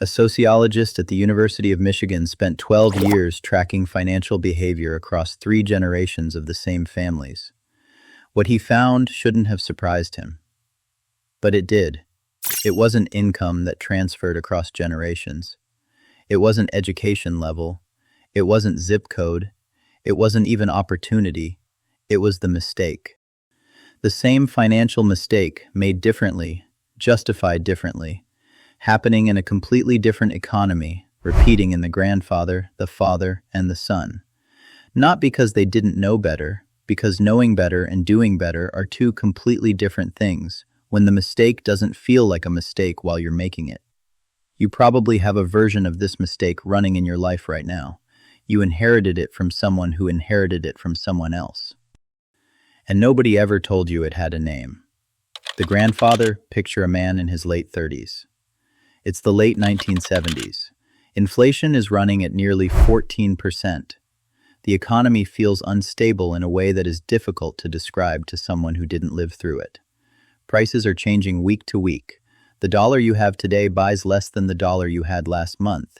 A sociologist at the University of Michigan spent 12 years tracking financial behavior across 3 generations of the same families. What he found shouldn't have surprised him, but it did. It wasn't income that transferred across generations. It wasn't education level. It wasn't zip code. It wasn't even opportunity. It was the mistake. The same financial mistake, made differently, justified differently, happening in a completely different economy, repeating in the grandfather, the father, and the son. Not because they didn't know better, because knowing better and doing better are 2 completely different things, when the mistake doesn't feel like a mistake while you're making it. You probably have a version of this mistake running in your life right now. You inherited it from someone who inherited it from someone else. And nobody ever told you it had a name. The grandfather, picture a man in his late 30s. It's the late 1970s. Inflation is running at nearly 14%. The economy feels unstable in a way that is difficult to describe to someone who didn't live through it. Prices are changing week to week. The dollar you have today buys less than the dollar you had last month.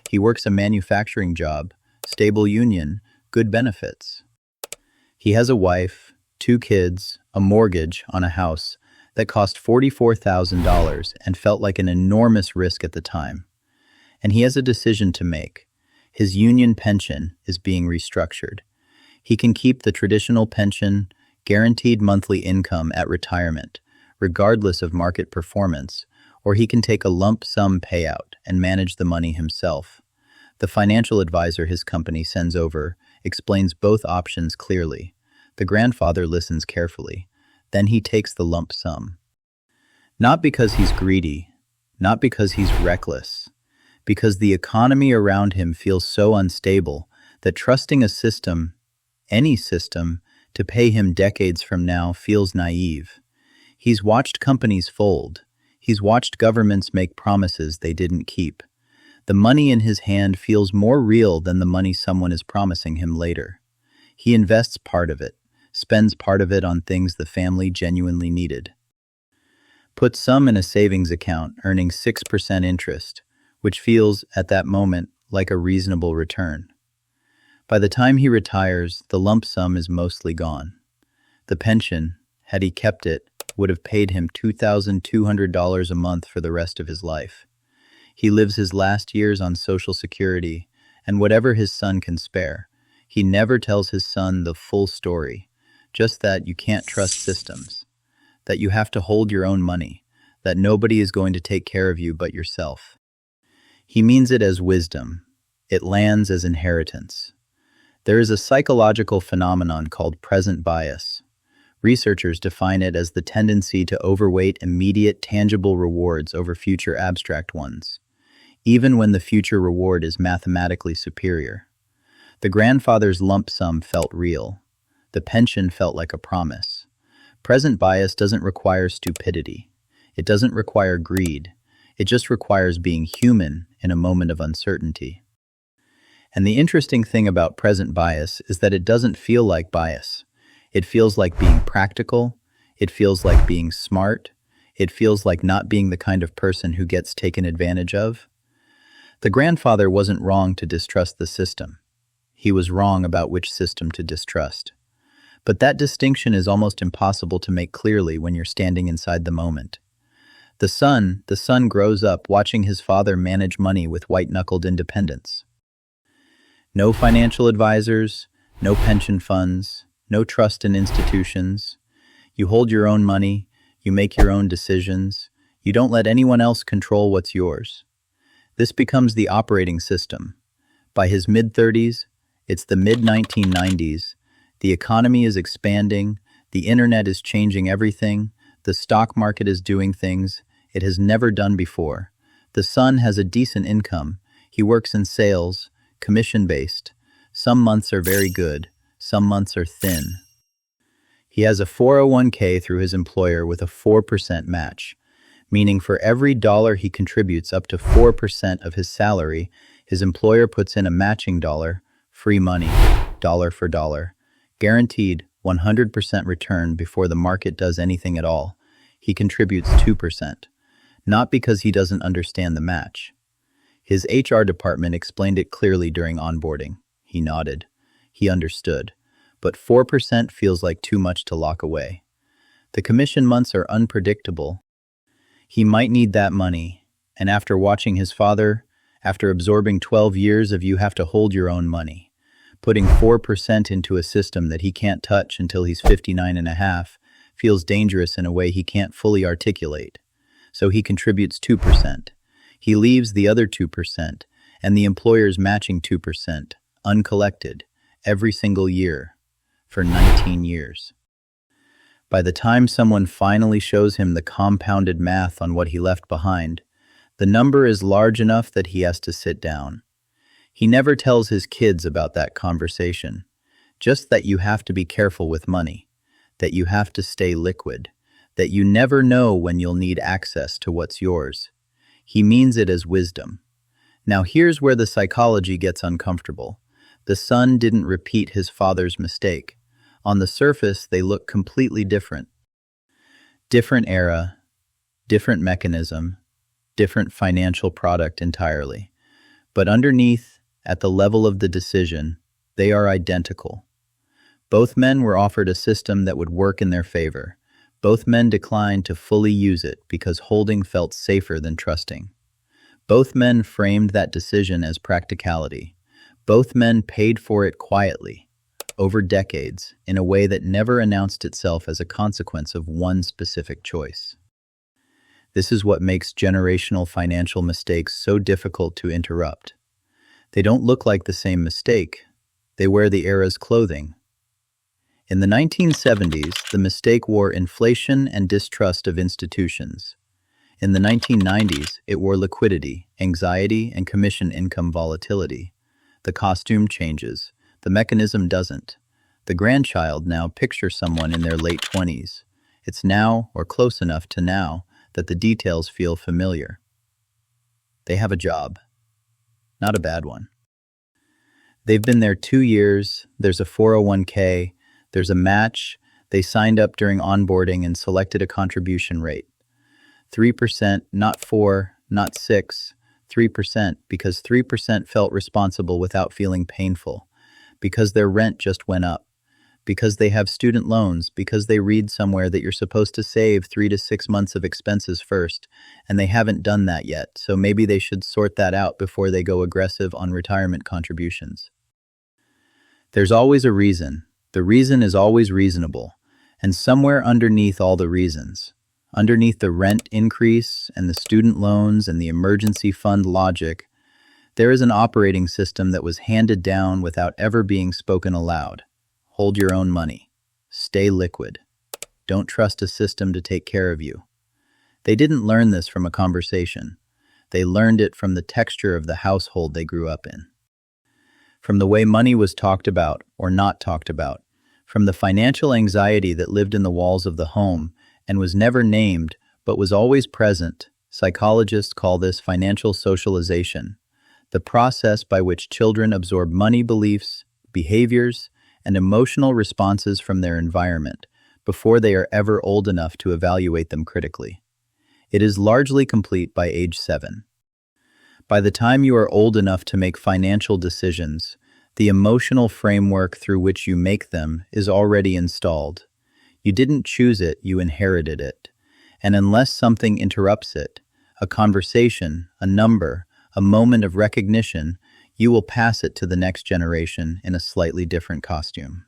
He works a manufacturing job, stable union, good benefits. He has a wife, 2 kids, a mortgage on a house that cost $44,000 and felt like an enormous risk at the time. And he has a decision to make. His union pension is being restructured. He can keep the traditional pension, guaranteed monthly income at retirement, regardless of market performance, or he can take a lump sum payout and manage the money himself. The financial advisor his company sends over explains both options clearly. The grandfather listens carefully. Then he takes the lump sum. Not because he's greedy, not because he's reckless, because the economy around him feels so unstable that trusting a system, any system, to pay him decades from now feels naive. He's watched companies fold. He's watched governments make promises they didn't keep. The money in his hand feels more real than the money someone is promising him later. He invests part of it, spends part of it on things the family genuinely needed. Puts some in a savings account earning 6% interest, which feels, at that moment, like a reasonable return. By the time he retires, the lump sum is mostly gone. The pension, had he kept it, would have paid him $2,200 a month for the rest of his life. He lives his last years on Social Security and whatever his son can spare. He never tells his son the full story, just that you can't trust systems, that you have to hold your own money, that nobody is going to take care of you but yourself. He means it as wisdom. It lands as inheritance. There is a psychological phenomenon called present bias. Researchers define it as the tendency to overweight immediate, tangible rewards over future abstract ones, even when the future reward is mathematically superior. The grandfather's lump sum felt real. The pension felt like a promise. Present bias doesn't require stupidity. It doesn't require greed. It just requires being human in a moment of uncertainty. And the interesting thing about present bias is that it doesn't feel like bias. It feels like being practical. It feels like being smart. It feels like not being the kind of person who gets taken advantage of. The grandfather wasn't wrong to distrust the system. He was wrong about which system to distrust. But that distinction is almost impossible to make clearly when you're standing inside the moment. The son grows up watching his father manage money with white-knuckled independence. No financial advisors, no pension funds, no trust in institutions. You hold your own money, you make your own decisions, you don't let anyone else control what's yours. This becomes the operating system. By his mid-30s, it's the mid-1990s, the economy is expanding, the internet is changing everything, the stock market is doing things it has never done before. The son has a decent income. He works in sales, commission-based. Some months are very good, some months are thin. He has a 401k through his employer with a 4% match, meaning for every dollar he contributes up to 4% of his salary, his employer puts in a matching dollar, free money, dollar for dollar, guaranteed 100% return before the market does anything at all. He contributes 2%, not because he doesn't understand the match, His HR department explained it clearly during onboarding. He nodded. He understood. But 4% feels like too much to lock away. The commission months are unpredictable. He might need that money. And after watching his father, after absorbing 12 years of you have to hold your own money, putting 4% into a system that he can't touch until he's 59 and a half feels dangerous in a way he can't fully articulate. So he contributes 2%. He leaves the other 2%, and the employer's matching 2%, uncollected, every single year, for 19 years. By the time someone finally shows him the compounded math on what he left behind, the number is large enough that he has to sit down. He never tells his kids about that conversation, just that you have to be careful with money, that you have to stay liquid, that you never know when you'll need access to what's yours. He means it as wisdom. Now here's where the psychology gets uncomfortable. The son didn't repeat his father's mistake. On the surface, they look completely different. Different era, different mechanism, different financial product entirely. But underneath, at the level of the decision, they are identical. Both men were offered a system that would work in their favor. Both men declined to fully use it because holding felt safer than trusting. Both men framed that decision as practicality. Both men paid for it quietly, over decades, in a way that never announced itself as a consequence of one specific choice. This is what makes generational financial mistakes so difficult to interrupt. They don't look like the same mistake. They wear the era's clothing. In the 1970s, the mistake wore inflation and distrust of institutions. In the 1990s, it wore liquidity, anxiety, and commission income volatility. The costume changes. The mechanism doesn't. The grandchild now pictures someone in their late 20s. It's now, or close enough to now, that the details feel familiar. They have a job. Not a bad one. They've been there 2 years. There's a 401k. There's a match. They signed up during onboarding and selected a contribution rate. 3%, not 4, not 6, 3%, because 3% felt responsible without feeling painful, because their rent just went up, because they have student loans, because they read somewhere that you're supposed to save 3 to 6 months of expenses first, and they haven't done that yet, so maybe they should sort that out before they go aggressive on retirement contributions. There's always a reason. The reason is always reasonable, and somewhere underneath all the reasons, underneath the rent increase and the student loans and the emergency fund logic, there is an operating system that was handed down without ever being spoken aloud. Hold your own money. Stay liquid. Don't trust a system to take care of you. They didn't learn this from a conversation. They learned it from the texture of the household they grew up in. From the way money was talked about or not talked about, from the financial anxiety that lived in the walls of the home and was never named but was always present. Psychologists call this financial socialization, the process by which children absorb money beliefs, behaviors, and emotional responses from their environment before they are ever old enough to evaluate them critically. It is largely complete by age 7. By the time you are old enough to make financial decisions, the emotional framework through which you make them is already installed. You didn't choose it, you inherited it. And unless something interrupts it, a conversation, a number, a moment of recognition, you will pass it to the next generation in a slightly different costume.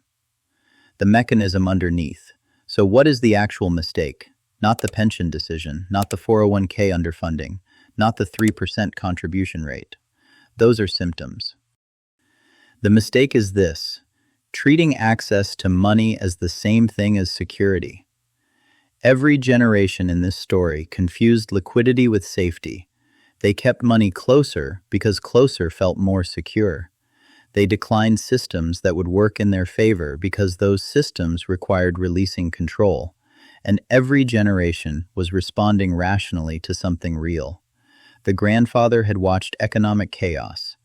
The mechanism underneath. So what is the actual mistake? Not the pension decision, not the 401k underfunding, not the 3% contribution rate. Those are symptoms. The mistake is this: treating access to money as the same thing as security. Every generation in this story confused liquidity with safety. They kept money closer because closer felt more secure. They declined systems that would work in their favor because those systems required releasing control. And every generation was responding rationally to something real. The grandfather had watched economic chaos.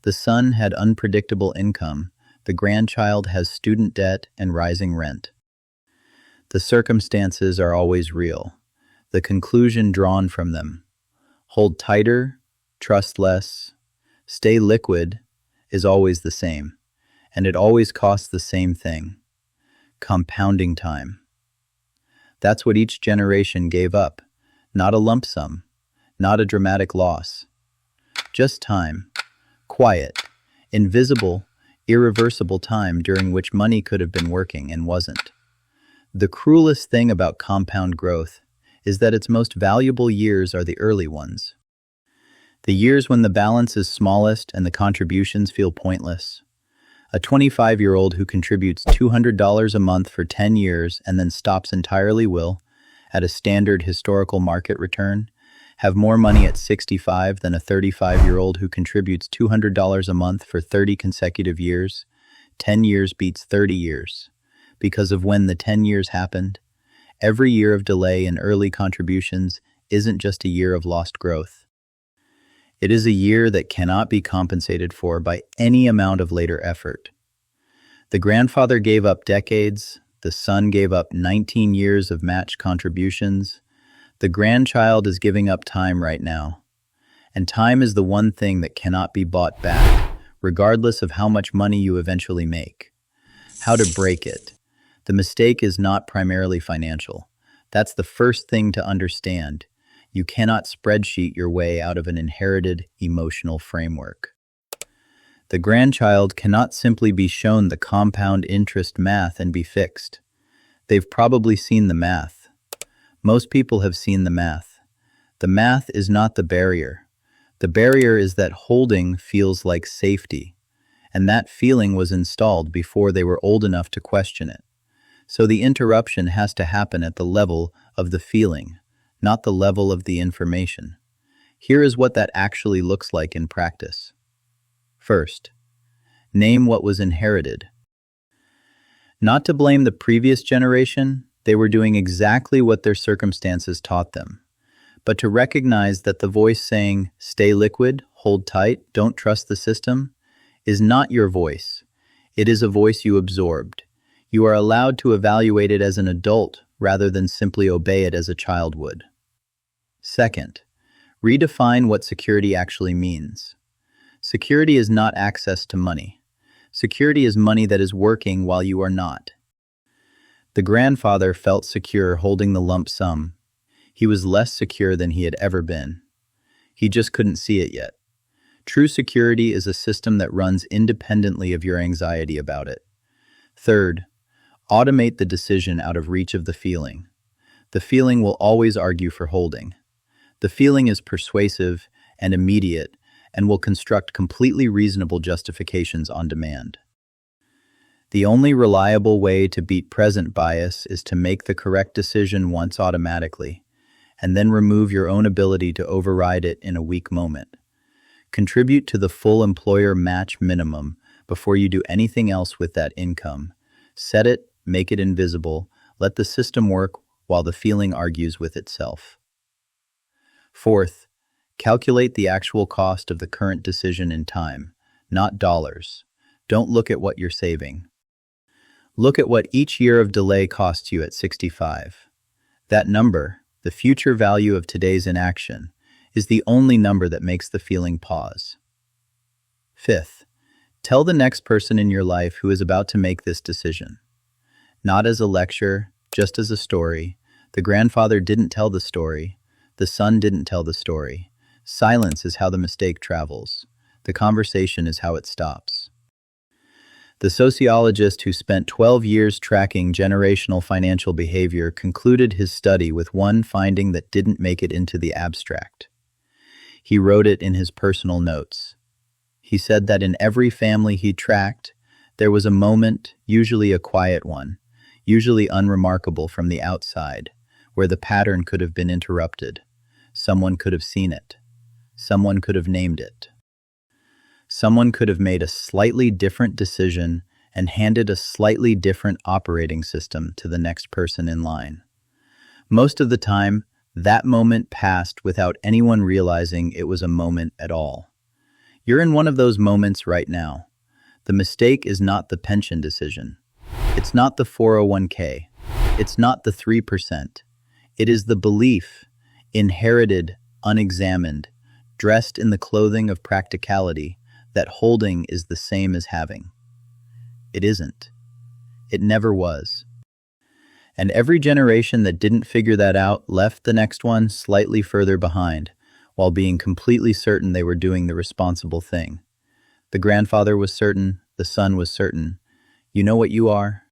The son had unpredictable income. The grandchild has student debt and rising rent. The circumstances are always real. The conclusion drawn from them: hold tighter, trust less, stay liquid is always the same, and it always costs the same thing: compounding time. That's what each generation gave up, not a lump sum, not a dramatic loss. Just time, quiet, invisible, irreversible time during which money could have been working and wasn't. The cruelest thing about compound growth is that its most valuable years are the early ones. The years when the balance is smallest and the contributions feel pointless. A 25-year-old who contributes $200 a month for 10 years and then stops entirely will, at a standard historical market return, have more money at 65 than a 35-year-old who contributes $200 a month for 30 consecutive years. 10 years beats 30 years. Because of when the 10 years happened, every year of delay in early contributions isn't just a year of lost growth. It is a year that cannot be compensated for by any amount of later effort. The grandfather gave up decades, the son gave up 19 years of matched contributions. The grandchild is giving up time right now. And time is the one thing that cannot be bought back, regardless of how much money you eventually make. How to break it. The mistake is not primarily financial. That's the first thing to understand. You cannot spreadsheet your way out of an inherited emotional framework. The grandchild cannot simply be shown the compound interest math and be fixed. They've probably seen the math. Most people have seen the math. The math is not the barrier. The barrier is that holding feels like safety, and that feeling was installed before they were old enough to question it. So the interruption has to happen at the level of the feeling, not the level of the information. Here is what that actually looks like in practice. First, name what was inherited. Not to blame the previous generation, they were doing exactly what their circumstances taught them. But to recognize that the voice saying, "Stay liquid, hold tight, don't trust the system," is not your voice. It is a voice you absorbed. You are allowed to evaluate it as an adult rather than simply obey it as a child would. Second, redefine what security actually means. Security is not access to money. Security is money that is working while you are not. The grandfather felt secure holding the lump sum. He was less secure than he had ever been. He just couldn't see it yet. True security is a system that runs independently of your anxiety about it. Third, automate the decision out of reach of the feeling. The feeling will always argue for holding. The feeling is persuasive and immediate and will construct completely reasonable justifications on demand. The only reliable way to beat present bias is to make the correct decision once automatically, and then remove your own ability to override it in a weak moment. Contribute to the full employer match minimum before you do anything else with that income. Set it, make it invisible, let the system work while the feeling argues with itself. Fourth, calculate the actual cost of the current decision in time, not dollars. Don't look at what you're saving. Look at what each year of delay costs you at 65. That number, the future value of today's inaction, is the only number that makes the feeling pause. Fifth, tell the next person in your life who is about to make this decision. Not as a lecture, just as a story. The grandfather didn't tell the story. The son didn't tell the story. Silence is how the mistake travels. The conversation is how it stops. The sociologist who spent 12 years tracking generational financial behavior concluded his study with one finding that didn't make it into the abstract. He wrote it in his personal notes. He said that in every family he tracked, there was a moment, usually a quiet one, usually unremarkable from the outside, where the pattern could have been interrupted. Someone could have seen it. Someone could have named it. Someone could have made a slightly different decision and handed a slightly different operating system to the next person in line. Most of the time, that moment passed without anyone realizing it was a moment at all. You're in one of those moments right now. The mistake is not the pension decision. It's not the 401k. It's not the 3%. It is the belief, inherited, unexamined, dressed in the clothing of practicality, that holding is the same as having. It isn't. It never was. And every generation that didn't figure that out left the next one slightly further behind, while being completely certain they were doing the responsible thing. The grandfather was certain, the son was certain. You know what you are?